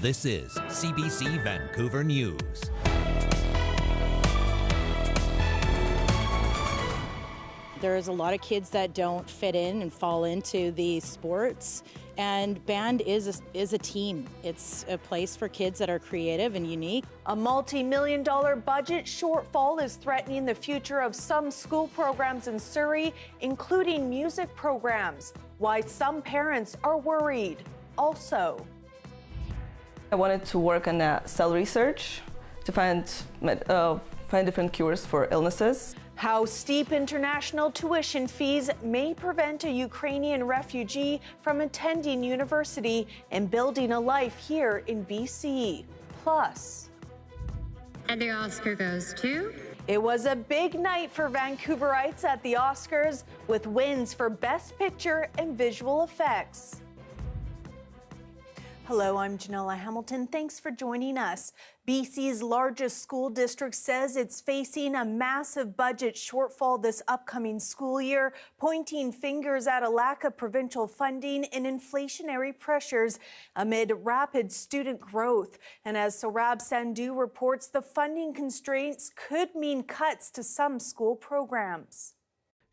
This is CBC Vancouver News. There's a lot of kids that don't fit in and fall into the sports, and band is a team. It's a place for kids that are creative and unique. A multi-million-dollar budget shortfall is threatening the future of some school programs in Surrey, including music programs. Why some parents are worried. Also, I wanted to work on cell research to find different cures for illnesses. how steep international tuition fees may prevent a Ukrainian refugee from attending university and building a life here in BC. Plus, and the Oscar goes to? It was a big night for Vancouverites at the Oscars with wins for Best Picture and Visual Effects. Hello, I'm Janella Hamilton. Thanks for joining us. BC's largest school district says it's facing a massive budget shortfall this upcoming school year, pointing fingers at a lack of provincial funding and inflationary pressures amid rapid student growth. And as Saurabh Sandhu reports, the funding constraints could mean cuts to some school programs.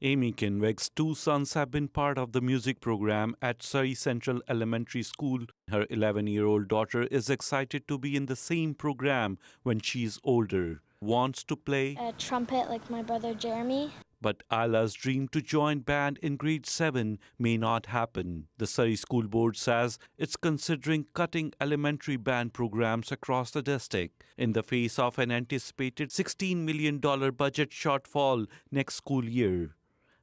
Amy Kinweg's two sons have been part of the music program at Surrey Central Elementary School. Her 11-year-old daughter is excited to be in the same program when she's older. Wants to play a trumpet like my brother Jeremy. But Isla's dream to join band in grade 7 may not happen. The Surrey School Board says it's considering cutting elementary band programs across the district in the face of an anticipated $16 million budget shortfall next school year.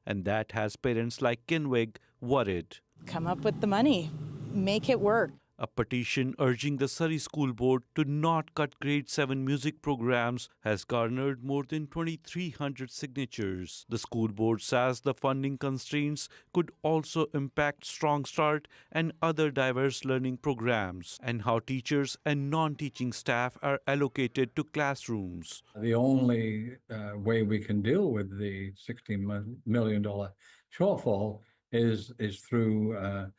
And that has parents like Kinweg worried. Come up with the money. Make it work. A petition urging the Surrey School Board to not cut grade 7 music programs has garnered more than 2,300 signatures. The school board says the funding constraints could also impact Strong Start and other diverse learning programs, and how teachers and non-teaching staff are allocated to classrooms. The only way we can deal with the $16 million shortfall is through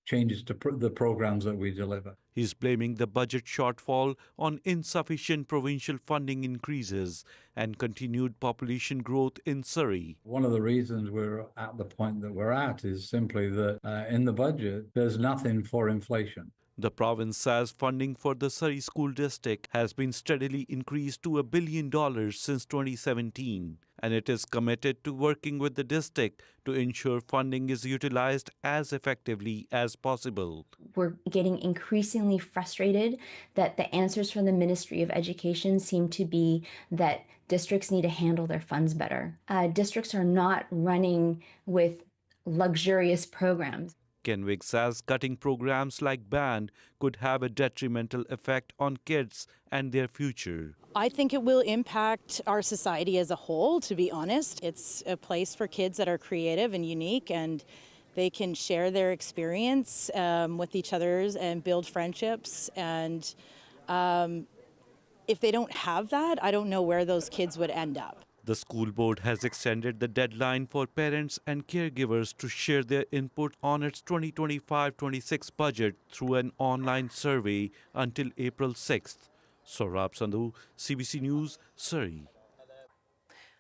changes to the programs that we deliver. He's blaming the budget shortfall on insufficient provincial funding increases and continued population growth in Surrey. One of the reasons we're at the point that we're at is simply that in the budget, there's nothing for inflation. The province says funding for the Surrey School District has been steadily increased to $1 billion since 2017, and it is committed to working with the district to ensure funding is utilized as effectively as possible. We're getting increasingly frustrated that the answers from the Ministry of Education seem to be that districts need to handle their funds better. Districts are not running with luxurious programs. Kinweg says cutting programs like band could have a detrimental effect on kids and their future. I think it will impact our society as a whole, to be honest. It's a place for kids that are creative and unique, and they can share their experience with each other and build friendships. And if they don't have that, I don't know where those kids would end up. The school board has extended the deadline for parents and caregivers to share their input on its 2025-26 budget through an online survey until April 6th. Saurabh Sandhu, CBC News, Surrey.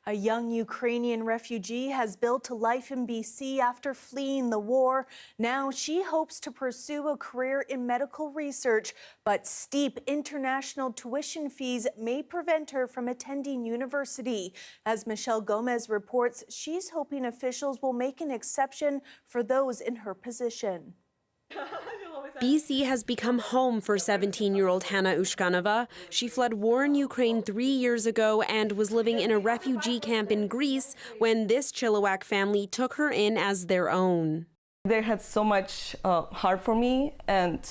A young Ukrainian refugee has built a life in BC after fleeing the war. Now she hopes to pursue a career in medical research, but steep international tuition fees may prevent her from attending university. As Michelle Gomez reports, she's hoping officials will make an exception for those in her position. BC has become home for 17-year-old Hanna Ushkanova. She fled war in Ukraine 3 years ago and was living in a refugee camp in Greece when this Chilliwack family took her in as their own. They had so much heart for me, and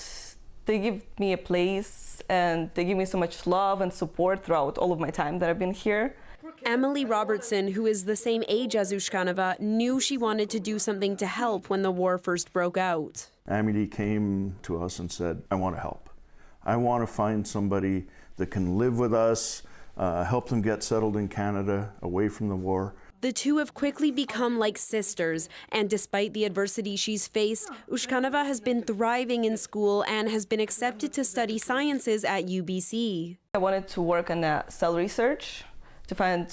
they give me a place, and they give me so much love and support throughout all of my time that I've been here. Emily Robertson, who is the same age as Ushkanova, knew she wanted to do something to help when the war first broke out. Emily came to us and said, I want to help. I want to find somebody that can live with us, help them get settled in Canada, away from the war. The two have quickly become like sisters, and despite the adversity she's faced, Ushkanova has been thriving in school and has been accepted to study sciences at UBC. I wanted to work on cell research to find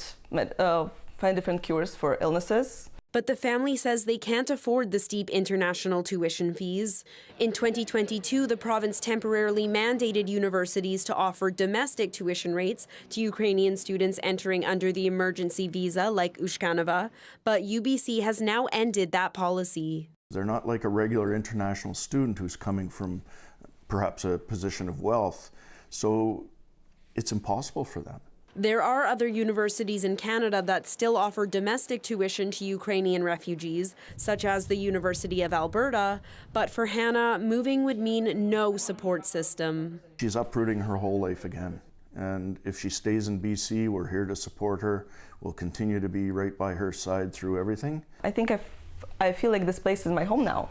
different cures for illnesses. But the family says they can't afford the steep international tuition fees. In 2022, the province temporarily mandated universities to offer domestic tuition rates to Ukrainian students entering under the emergency visa like Ushkanova, but UBC has now ended that policy. They're not like a regular international student who's coming from perhaps a position of wealth, so it's impossible for them. There are other universities in Canada that still offer domestic tuition to Ukrainian refugees, such as the University of Alberta, but for Hannah, moving would mean no support system. She's uprooting her whole life again, and if she stays in BC, we're here to support her. We'll continue to be right by her side through everything. I think I feel like this place is my home now.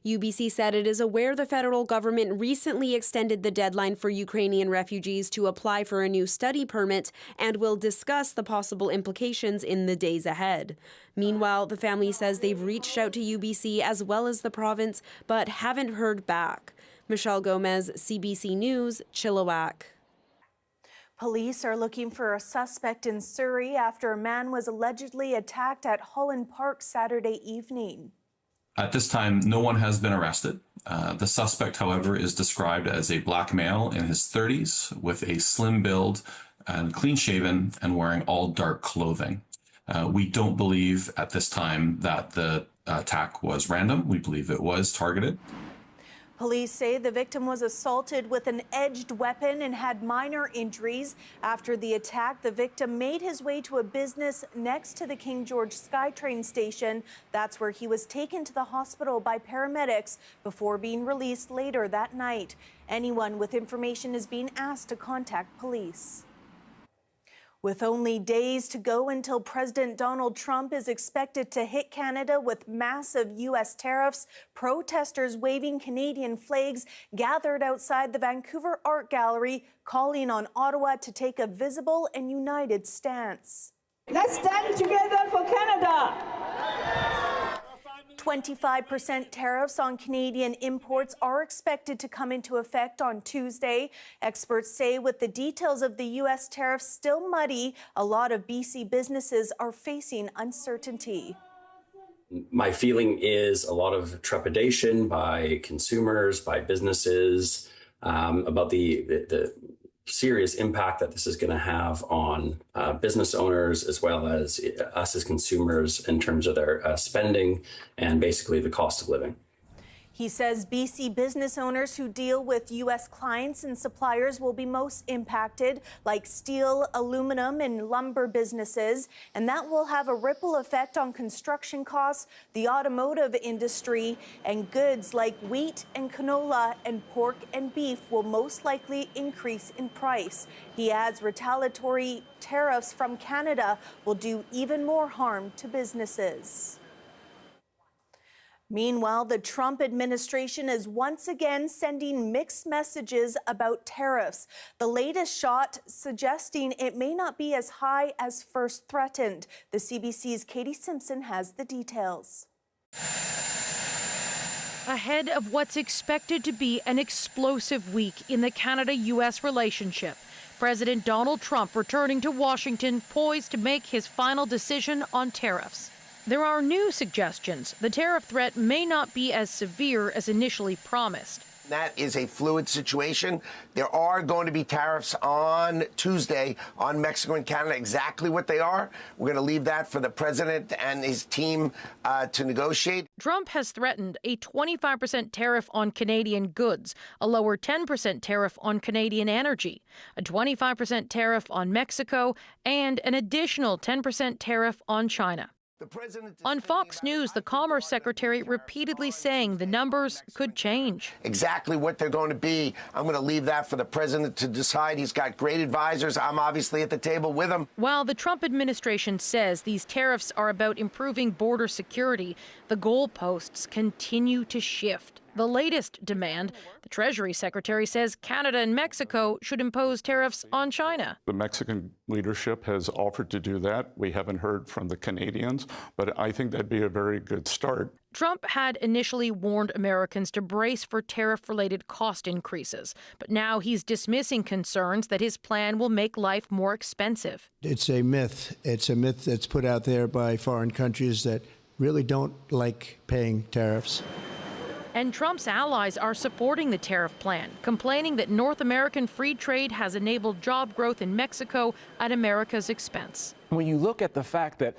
UBC said it is aware the federal government recently extended the deadline for Ukrainian refugees to apply for a new study permit and will discuss the possible implications in the days ahead. Meanwhile, the family says they've reached out to UBC as well as the province, but haven't heard back. Michelle Gomez, CBC News, Chilliwack. Police are looking for a suspect in Surrey after a man was allegedly attacked at Holland Park Saturday evening. At this time, no one has been arrested. The suspect, however, is described as a black male in his 30s with a slim build and clean-shaven and wearing all dark clothing. We don't believe at this time that the attack was random. We believe it was targeted. Police say the victim was assaulted with an edged weapon and had minor injuries. After the attack, the victim made his way to a business next to the King George SkyTrain station. That's where he was taken to the hospital by paramedics before being released later that night. Anyone with information is being asked to contact police. With only days to go until President Donald Trump is expected to hit Canada with massive U.S. tariffs, protesters waving Canadian flags gathered outside the Vancouver Art Gallery, calling on Ottawa to take a visible and united stance. Let's stand together for Canada! 25% tariffs on Canadian imports are expected to come into effect on Tuesday. Experts say with the details of the U.S. tariffs still muddy, a lot of BC businesses are facing uncertainty. My feeling is a lot of trepidation by consumers, by businesses, about the serious impact that this is going to have on business owners as well as us as consumers in terms of their spending and basically the cost of living. He says BC business owners who deal with U.S. clients and suppliers will be most impacted, like steel, aluminum, and lumber businesses, and that will have a ripple effect on construction costs, the automotive industry, and goods like wheat and canola and pork and beef will most likely increase in price. He adds retaliatory tariffs from Canada will do even more harm to businesses. Meanwhile, the Trump administration is once again sending mixed messages about tariffs. The latest shot suggesting it may not be as high as first threatened. The CBC's Katie Simpson has the details. Ahead of what's expected to be an explosive week in the Canada-U.S. relationship, President Donald Trump returning to Washington, poised to make his final decision on tariffs. There are new suggestions. The tariff threat may not be as severe as initially promised. That is a fluid situation. There are going to be tariffs on Tuesday on Mexico and Canada. Exactly what they are, we're going to leave that for the president and his team to negotiate. Trump has threatened a 25% tariff on Canadian goods, a lower 10% tariff on Canadian energy, a 25% tariff on Mexico, and an additional 10% tariff on China. On Fox News, the Commerce Secretary repeatedly saying the numbers could change. Exactly what they're going to be, I'm going to leave that for the president to decide. He's got great advisors. I'm obviously at the table with him. While the Trump administration says these tariffs are about improving border security, the goalposts continue to shift. the latest demand. The Treasury Secretary says Canada and Mexico should impose tariffs on China. The Mexican leadership has offered to do that. We haven't heard from the Canadians, but I think that'd be a very good start. Trump had initially warned Americans to brace for tariff-related cost increases, but now he's dismissing concerns that his plan will make life more expensive. It's a myth. It's a myth that's put out there by foreign countries that really don't like paying tariffs. And Trump's allies are supporting the tariff plan, complaining that North American free trade has enabled job growth in Mexico at America's expense. When you look at the fact that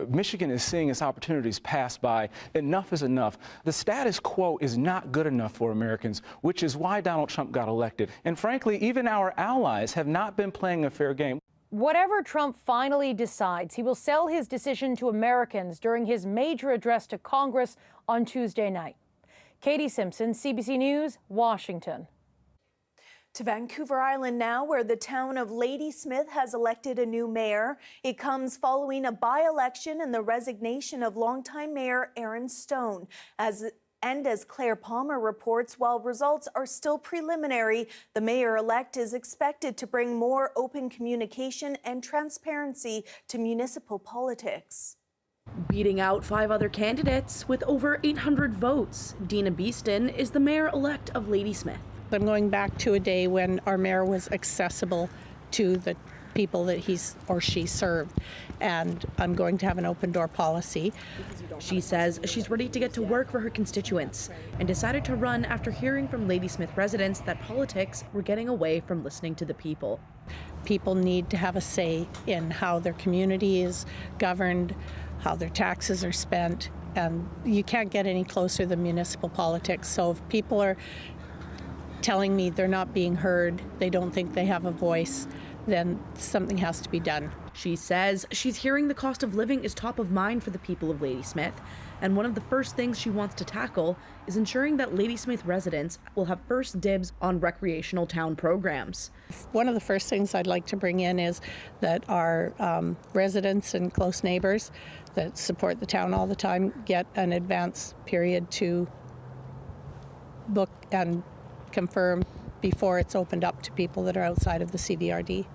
Michigan is seeing its opportunities pass by, enough is enough. The status quo is not good enough for Americans, which is why Donald Trump got elected. And frankly, even our allies have not been playing a fair game. Whatever Trump finally decides, he will sell his decision to Americans during his major address to Congress on Tuesday night. Katie Simpson, CBC News, Washington. To Vancouver Island now, where the town of Ladysmith has elected a new mayor. It comes following a by-election and the resignation of longtime mayor Aaron Stone. As Claire Palmer reports, while results are still preliminary, the mayor-elect is expected to bring more open communication and transparency to municipal politics. Beating out 5 other candidates with over 800 votes, Dina Beeston is the mayor-elect of Ladysmith. I'm going back to a day when our mayor was accessible to the people that he or she served, and I'm going to have an open door policy. She says she's ready to get to work for her constituents and decided to run after hearing from Ladysmith residents that politics were getting away from listening to the people. People need to have a say in how their community is governed, how their taxes are spent, and you can't get any closer than municipal politics. So if people are telling me they're not being heard, they don't think they have a voice, then something has to be done. She says she's hearing the cost of living is top of mind for the people of Ladysmith, and one of the first things she wants to tackle is ensuring that Ladysmith residents will have first dibs on recreational town programs. One of the first things I'd like to bring in is that our residents and close neighbors that support the town all the time get an advance period to book and confirm before it's opened up to people that are outside of the CVRD.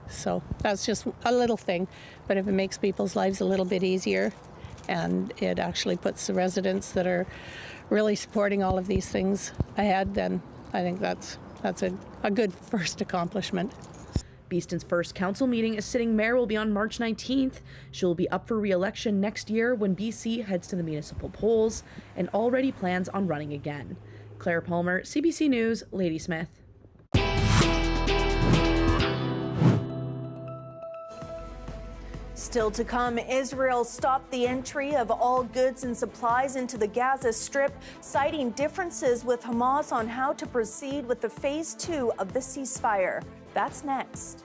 So that's just a little thing, but if it makes people's lives a little bit easier and it actually puts the residents that are really supporting all of these things ahead, then I think that's a good first accomplishment. Beeston's first council meeting as sitting mayor will be on March 19th. She'll be up for re-election next year when BC heads to the municipal polls and already plans on running again. Claire Palmer, CBC News, Ladysmith. Still to come, Israel stopped the entry of all goods and supplies into the Gaza Strip, citing differences with Hamas on how to proceed with the phase 2 of the ceasefire. That's next.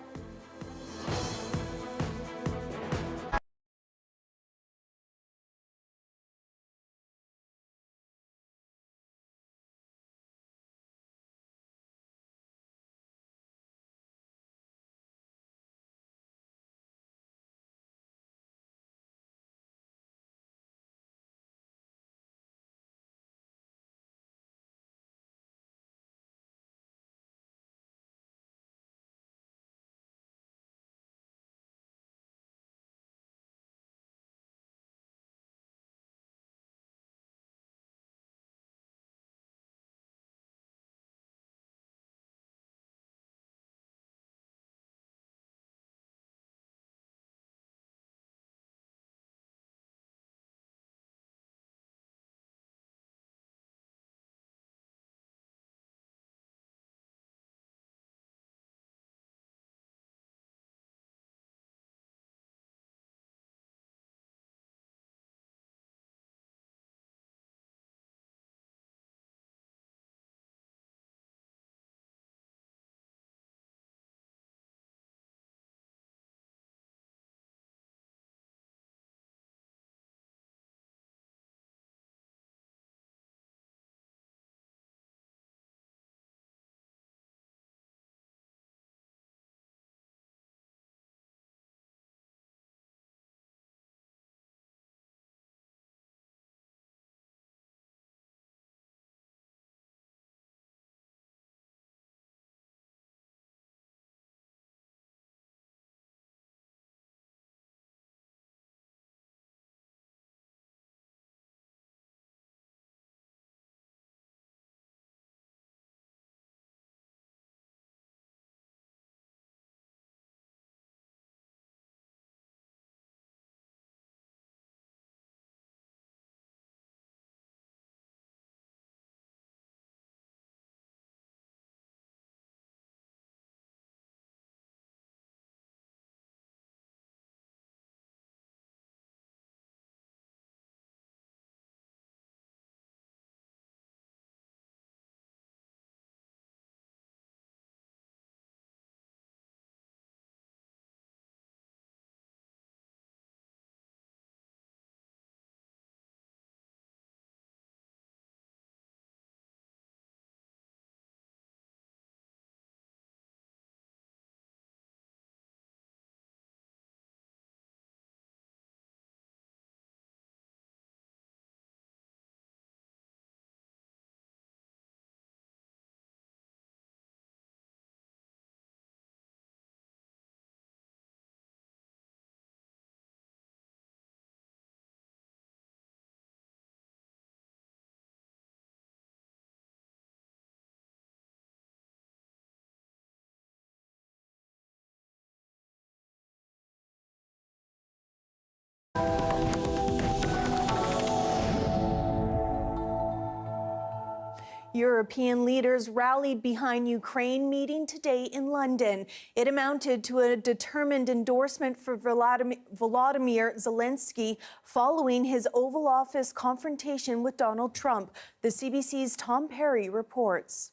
European leaders rallied behind Ukraine meeting today in London. It amounted to a determined endorsement for Volodymyr Zelensky following his Oval Office confrontation with Donald Trump. The CBC's Tom Perry reports.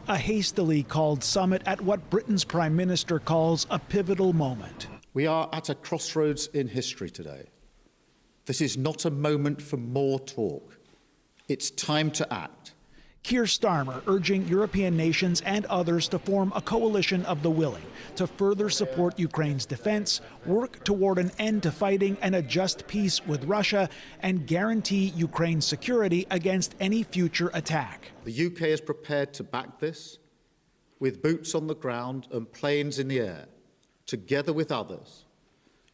A hastily called summit at what Britain's Prime Minister calls a pivotal moment. We are at a crossroads in history today. This is not a moment for more talk. It's time to act. Keir Starmer urging European nations and others to form a coalition of the willing to further support Ukraine's defense, work toward an end to fighting and a just peace with Russia, and guarantee Ukraine's security against any future attack. The UK is prepared to back this with boots on the ground and planes in the air, together with others.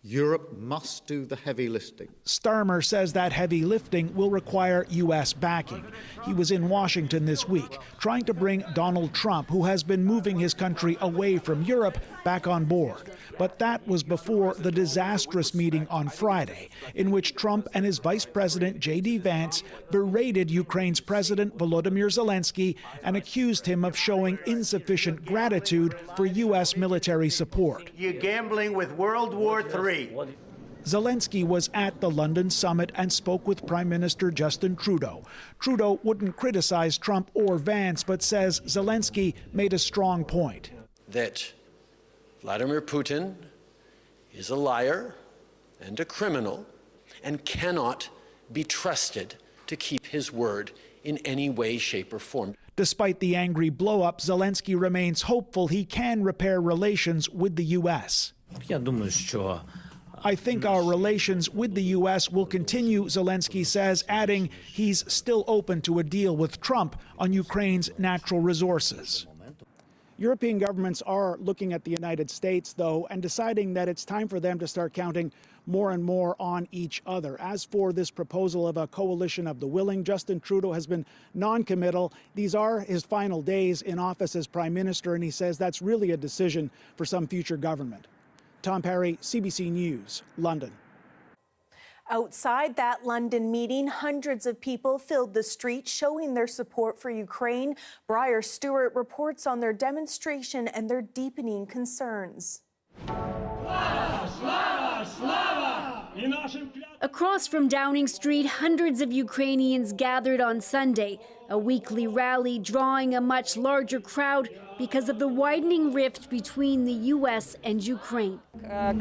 Europe must do the heavy lifting. Starmer says that heavy lifting will require U.S. backing. He was in Washington this week, trying to bring Donald Trump, who has been moving his country away from Europe, back on board. But that was before the disastrous meeting on Friday, in which Trump and his Vice President J.D. Vance berated Ukraine's President Volodymyr Zelensky and accused him of showing insufficient gratitude for U.S. military support. You're gambling with World War III. Zelensky was at the London summit and spoke with Prime Minister Justin Trudeau. Trudeau wouldn't criticize Trump or Vance, but says Zelensky made a strong point. That Vladimir Putin is a liar and a criminal and cannot be trusted to keep his word in any way, shape, or form. Despite the angry blow-up, Zelensky remains hopeful he can repair relations with the U.S. I think our relations with the U.S. will continue, Zelensky says, adding he's still open to a deal with Trump on Ukraine's natural resources. European governments are looking at the United States, though, and deciding that it's time for them to start counting more and more on each other. As for this proposal of a coalition of the willing, Justin Trudeau has been non-committal. These are his final days in office as Prime Minister, and he says that's really a decision for some future government. Tom Perry, CBC News, London. Outside that London meeting, hundreds of people filled the streets showing their support for Ukraine. Briar Stewart reports on their demonstration and their deepening concerns. Across from Downing Street, hundreds of Ukrainians gathered on Sunday, a weekly rally drawing a much larger crowd because of the widening rift between the U.S. and Ukraine.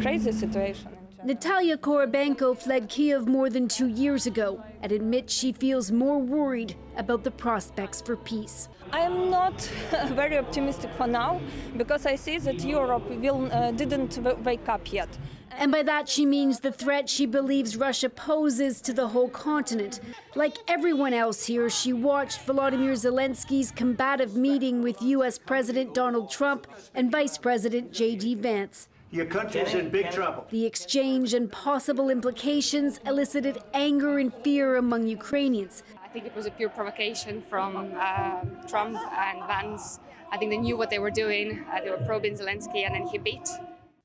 Crazy situation. Natalia Korobenko fled Kyiv more than 2 years ago and admits she feels more worried about the prospects for peace. I am not very optimistic for now because I see that Europe didn't wake up yet. And by that she means the threat she believes Russia poses to the whole continent. Like everyone else here, she watched Volodymyr Zelensky's combative meeting with U.S. President Donald Trump and Vice President J.D. Vance. Your country's in big trouble. The exchange and possible implications elicited anger and fear among Ukrainians. I think it was a pure provocation from Trump and Vance. I think they knew what they were doing. They were probing Zelensky, and then he beat.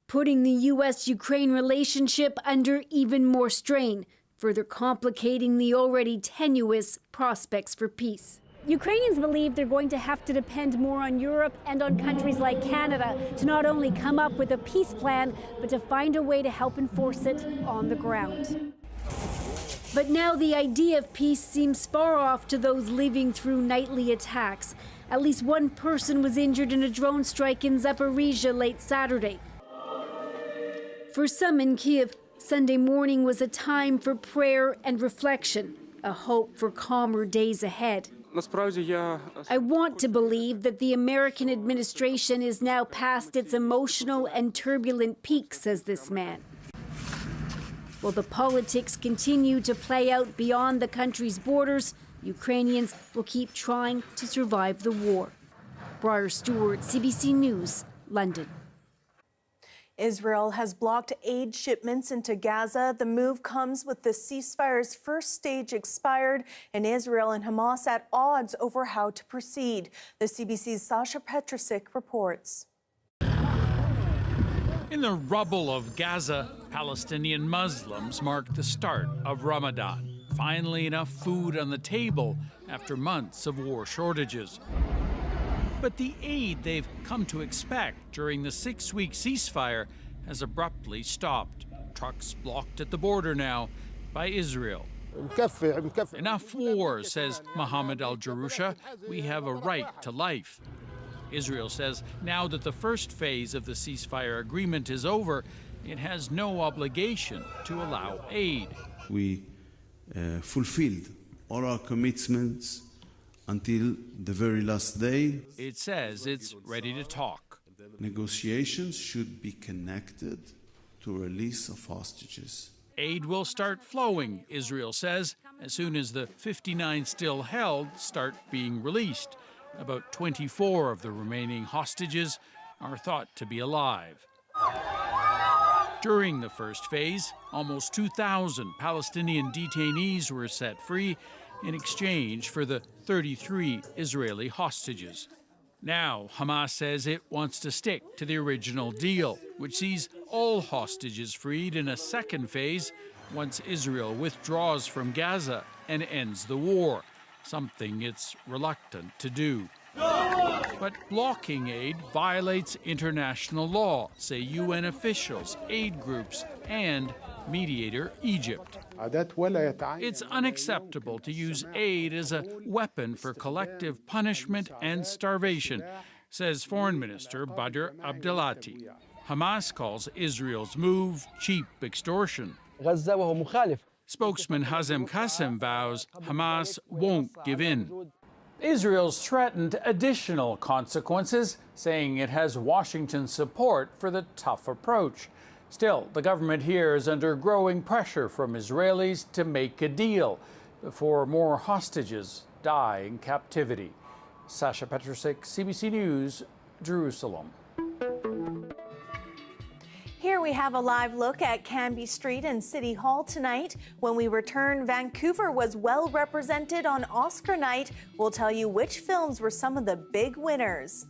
Putting the U.S.-Ukraine relationship under even more strain, further complicating the already tenuous prospects for peace. Ukrainians believe they're going to have to depend more on Europe and on countries like Canada to not only come up with a peace plan, but to find a way to help enforce it on the ground. But now the idea of peace seems far off to those living through nightly attacks. At least one person was injured in a drone strike in Zaporizhzhia late Saturday. For some in Kyiv, Sunday morning was a time for prayer and reflection, a hope for calmer days ahead. I want to believe that the American administration is now past its emotional and turbulent peak, says this man. While the politics continue to play out beyond the country's borders, Ukrainians will keep trying to survive the war. Briar Stewart, CBC News, London. Israel has blocked aid shipments into Gaza. The move comes with the ceasefire's first stage expired and Israel and Hamas at odds over how to proceed. The CBC's Sasha Petrusik reports. In the rubble of Gaza, Palestinian Muslims mark the start of Ramadan. Finally, enough food on the table after months of war shortages. But the aid they've come to expect during the 6-week ceasefire has abruptly stopped. Trucks blocked at the border now by Israel. Enough war, says Mohammed al-Jarusha. We have a right to life. Israel says now that the first phase of the ceasefire agreement is over, it has no obligation to allow aid. We fulfilled all our commitments until the very last day. It says it's ready to talk. Negotiations should be connected to release of hostages. Aid will start flowing, Israel says, as soon as the 59 still held start being released. About 24 of the remaining hostages are thought to be alive. During the first phase, almost 2,000 Palestinian detainees were set free in exchange for the 33 Israeli hostages. Now, Hamas says it wants to stick to the original deal, which sees all hostages freed in a second phase once Israel withdraws from Gaza and ends the war, something it's reluctant to do. But blocking aid violates international law, say UN officials, aid groups, and mediator Egypt. It's unacceptable to use aid as a weapon for collective punishment and starvation, says Foreign Minister Badr Abdelati. Hamas calls Israel's move cheap extortion. Spokesman Hazem Qassem vows Hamas won't give in. Israel's threatened additional consequences, saying it has Washington's support for the tough approach. Still, the government here is under growing pressure from Israelis to make a deal before more hostages die in captivity. Sasha Petrusik, CBC News, Jerusalem. Here we have a live look at Canby Street and City Hall tonight. When we return, Vancouver was well represented on Oscar night. We'll tell you which films were some of the big winners.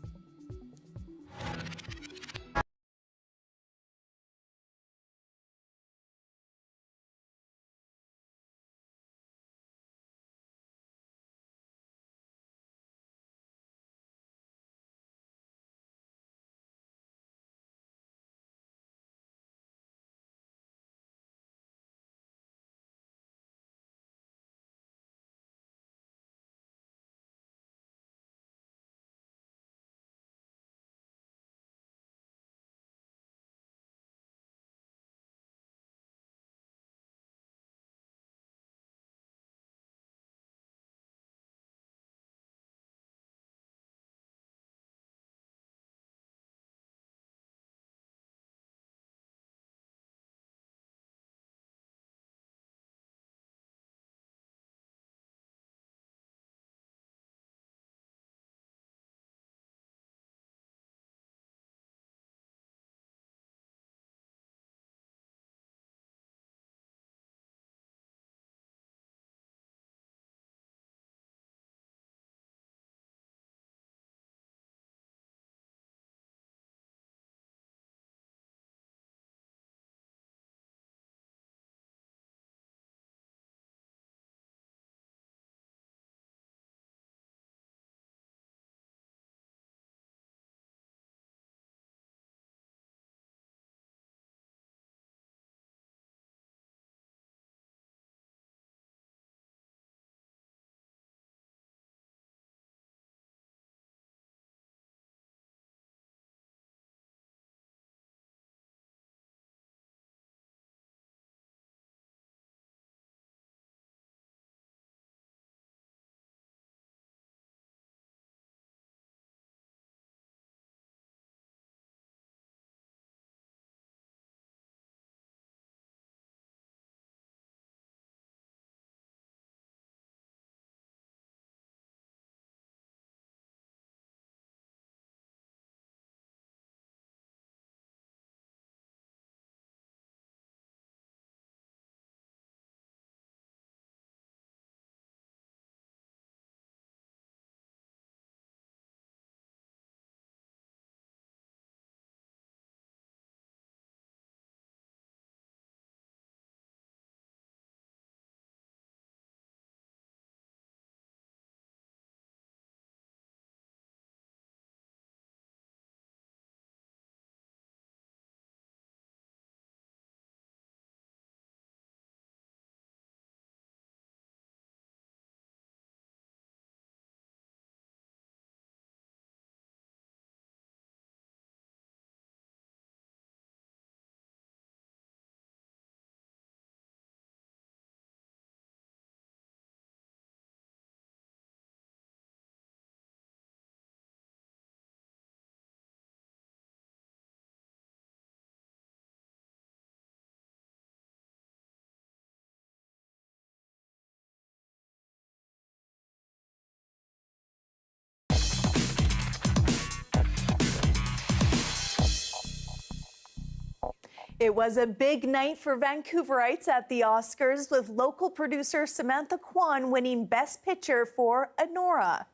It was a big night for Vancouverites at the Oscars, with local producer Samantha Kwan winning Best Picture for Anora.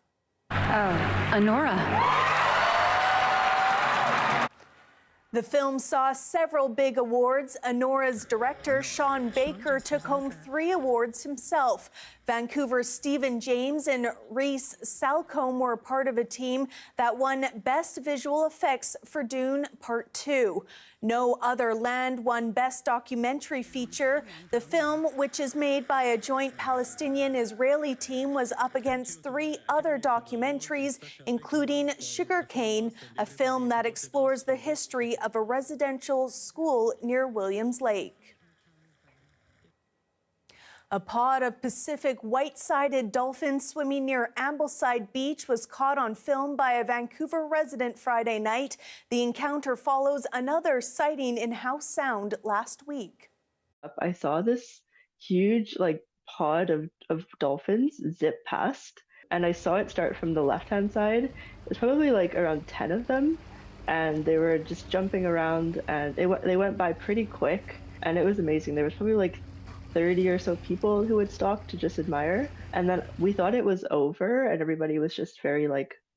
Anora. The film saw several big awards. Anora's director, Sean Baker, took home 3 awards himself. Vancouver's Stephen James and Reese Salcombe were part of a team that won Best Visual Effects for Dune Part 2. No Other Land won Best Documentary Feature. The film, which is made by a joint Palestinian-Israeli team, was up against 3 other documentaries, including Sugarcane, a film that explores the history of a residential school near Williams Lake. A pod of Pacific white-sided dolphins swimming near Ambleside Beach was caught on film by a Vancouver resident Friday night. The encounter follows another sighting in House Sound last week. I saw this huge pod of dolphins zip past, and I saw it start from the left-hand side. There's probably around 10 of them, and they were just jumping around, and they went by pretty quick, and it was amazing. There was probably 30 or so people who had stopped to just admire. And then we thought it was over, and everybody was just very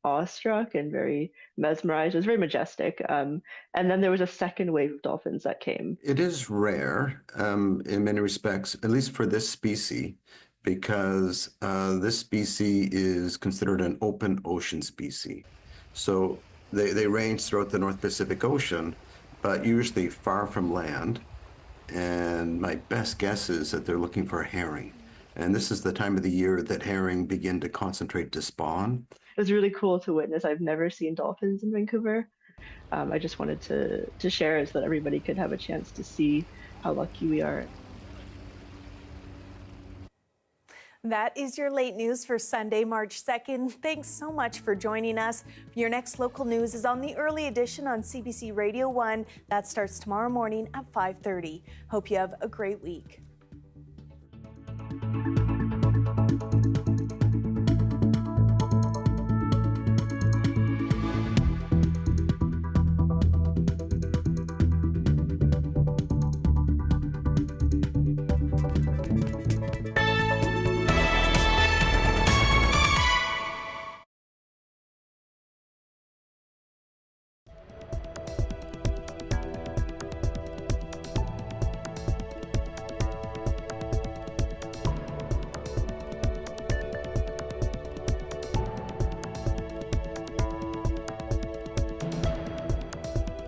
awestruck and very mesmerized. It was very majestic. And then there was a second wave of dolphins that came. It is rare in many respects, at least for this species, because this species is considered an open ocean species. So they range throughout the North Pacific Ocean, but usually far from land. And my best guess is that they're looking for a herring. And this is the time of the year that herring begin to concentrate to spawn. It was really cool to witness. I've never seen dolphins in Vancouver. I just wanted to share it so that everybody could have a chance to see how lucky we are. That is your late news for Sunday, March 2nd. Thanks so much for joining us. Your next local news is on the early edition on CBC Radio 1. That starts tomorrow morning at 5:30. Hope you have a great week.